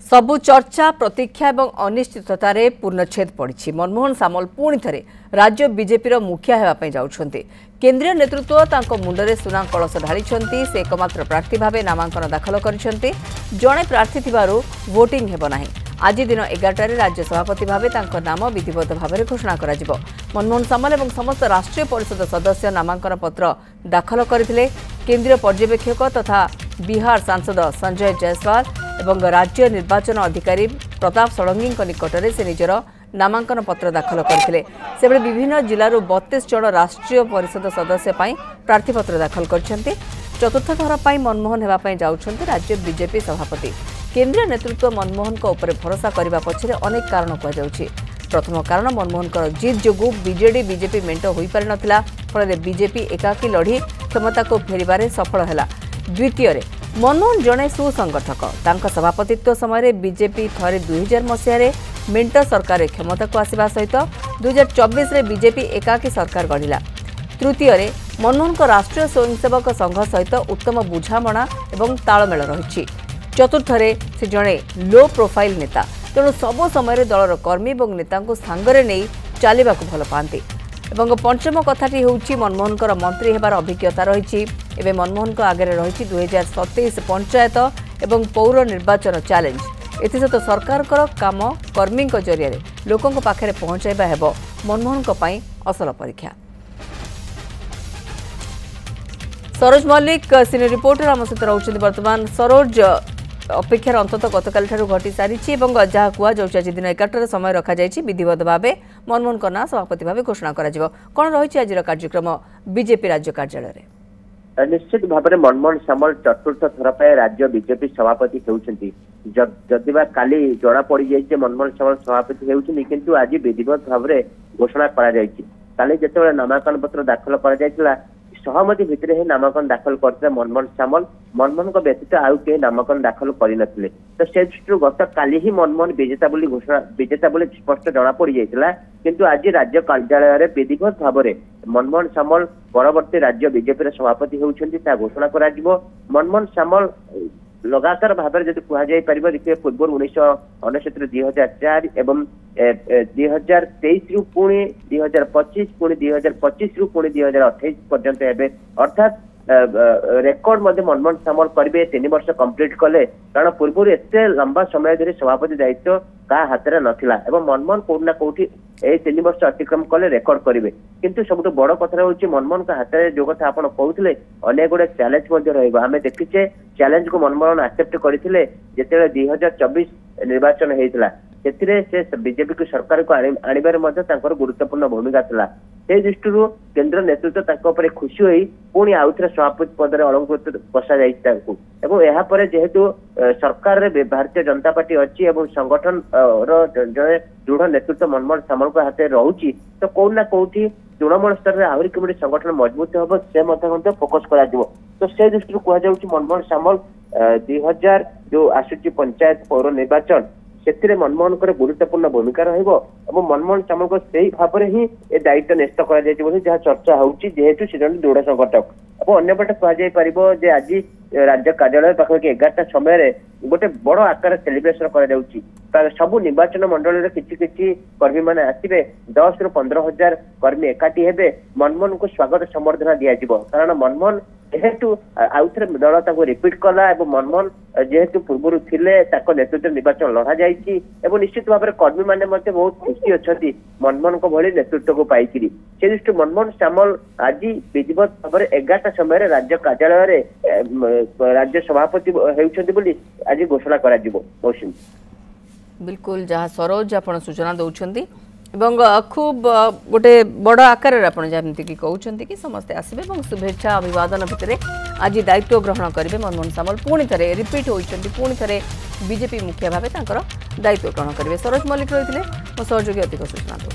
सबु चर्चा प्रतीक्षा और अनिश्चिततार पूर्णछेद पड़ी। मनमोहन सामल पुणी थे राज्य बीजेपी मुखिया होगापी जाउछन्ति। केंद्रीय नेतृत्व तांको मुंडरे सुना कलश ढाली से एकमात्र प्रार्थी भाव नामांकन दाखल करिसेंति। जणे प्रार्थी थिबारु वोटिंग हेबो नाही। आज दिन 11 राज्य सभापति भाव नाम विधिवत भाव में घोषणा कर मनमोहन सामल और समस्त राष्ट्रीय परिषद सदस्य नामांकन पत्र दाखल करथिले। केंद्रीय पर्यवेक्षक तथा बिहार सांसद संजय जायसवाल एवं राज्य निर्वाचन अधिकारी प्रताप षडंगी निकटने से निजर नामांकन पत्र दाखल करथिले। सेबळे विभिन्न जिल्लारू 32 जन राष्ट्रीय परिषद सदस्य प्रार्थीपत्र दाखल करछन्ते। चतुर्थ थर पर मनमोहन हेबापी जाउछन्ते राज्य बीजेपी सभापति। केंद्रीय नेतृत्व मनमोहन को ऊपर भरोसा करने पछरे अनेक कारण कहुछि। प्रथम कारण मनमोहन जीत जोगु बीजेडी बीजेपी मेंट हो पारि नथिला, फल बीजेपी एकाकी लड़ी क्षमता को फेरिबारे सफल हैला। द्वितीय मनमोहन जड़े सुसंगठक। तांका सभापतित्व समय बीजेपी थरे 2000 मसीह मेंट सरकार क्षमता को आसवा सहित 2024 रे बीजेपी एकाकी सरकार गढ़िला। तृतीय मनमोहन को राष्ट्रीय स्वयंसेवक संघ सहित उत्तम बुझामणा और तालमेल रही। चतुर्थ से जड़े लो प्रोफाइल नेता, तेणु सबु समय दलर कर्मी और नेता सांगरे नहीं चलने भल पाती। पंचम कथाटी होउछि मनमोहन मंत्री हेबार अभिज्ञता रही। एवं मनमोहन आगे रही 2027 पंचायत और पौर निर्वाचन चैलेंज। एसत सरकार काम कर्मी जरिया लोकों पाखे पहुंचाइबा हेबो मनमोहन असल परीक्षा। सरोज मल्लिक सीनियर रिपोर्टर आम सहित रही। बर्तमान सरोज अपेक्षार अंतत गतकाल घटी सारी जहाँ कहुच्छे आज दिन 11 समय रखा जाए विधिवत भाव मनमोहन ना सभापति भाव घोषणा कौन रही आज कार्यक्रम बीजेपी राज्य कार्यालय। निश्चित भाव में मनमोहन सामल चतुर्थ थर पर राज्य बीजेपी सभापति होती। जदिबा काली जना पड़ जाए मनमोहन सामल सभापति होती, किंतु आज विधिवत भाव में घोषणा काली जिते नामांकन पत्र दाखल कर सहमति भितर ही नामांकन दाखल करते मनमोहन सामल। मनमोहन को व्यतीत आउ के नामांकन दाखल करनथिले, तो से दृष्टि गत काली ही मनमोहन विजेता बोली स्पष्ट जना पड़ जाता। किंतु आज राज्य कार्यालय में विधिवत भाव में मनमोहन सामल परवर्ती राज्य बीजेपी सभापति होती घोषणा कर। मनमोहन सामल लगातार भाव में जब कहुपर देखिए पूर्व 1999 2004 एवं 2023 रु पुणी 2025 पुणी 2025 रु पुणी 2028 पर्यंत एवं अर्थात रेकर्ड मनमोहन सामल करेंगे 3 वर्ष कंप्लीट कले। कारण पूर्व एत लंबा समय धरी सभापति दायित्व का हाथ में नाला एवं मनमोहन कौटना कौटी 3 वर्ष अतिक्रम कले रेकर्ड करेंगे। किंतु सब बड़ कथा हूँ मनमोहन का हाथ में जो कथा आप कहते अनेक गुड़े चैलेंज आम देखीचे। चैलेंज को मनमोहन एक्सेप्ट करते जिते 2024 निर्वाचन होता से बीजेपी को सरकार को आनिबार गुरुत्वपूर्ण भूमिका था। से दृष्टि केंद्र नेतृत्व खुशी हुई पुणी आउ थे सभापति पद में अलंकृत बसा जापर जेहेतु सरकार रे भारतीय जनता पार्टी अच्छी और संगठन जड़े दृढ़ नेतृत्व मनमोहन सामल को हाथ रोचे, तो कौन ना कौटी तृणमूल स्तर में आहरी कमी संगठन मजबूत हम से फोकस कर। तो से दृष्टि कहुच्छे मनमोहन सामल 2000 जो आसूची पंचायत पौर निर्वाचन से मनमोहन गुरुत्वपूर्ण भूमिका मनमोहन सामल को सही भाव में ही ए दायित्व न्यस्त कर जहाँ चर्चा होती जेहेतु से जन दृढ़ संगठक। अब अंपटे कहुजे आज राज्य कार्यालय पाखा 11टा समय गोटे बड़ आकार सेलिब्रेशन कर सबू निर्वाचन मंडल किसी कर्मी मैंने आसवे 10 ରୁ 15,000 कर्मी एकाठी हेबे। मनमोहन को स्वागत संबर्धना दिज्व कारण मनमोहन जेहेतु आउ थे दल रिपीट कला और मनमोहन जेहेतु पूर्व थिले नेतृत्व निर्वाचन लड़ा जाइए। निश्चित भाव में कर्मी मैंने बहुत खुशी अच्छा मनमोहन को भली नेतृत्व को पाई। से दृष्टि मनमोहन सामल आज विधिवत भाव में 11टा समय राज्य कार्यालय राज्य सभापति होती आज घोषणा कर। बिल्कुल जहाँ सरोज आप सूचना दौरान खूब गोटे बड़ आकार जमीक कहते कि समस्ते आसवे शुभेच्छा अभिवादन भितर आज दायित्व ग्रहण करेंगे। मनमोहन सामल पुणी थे रिपीट होती पुणी थे बीजेपी मुखिया भाव दायित्व ग्रहण करेंगे। सरोज मल्लिक रही सहयोगी अधिक सूचना दूँ।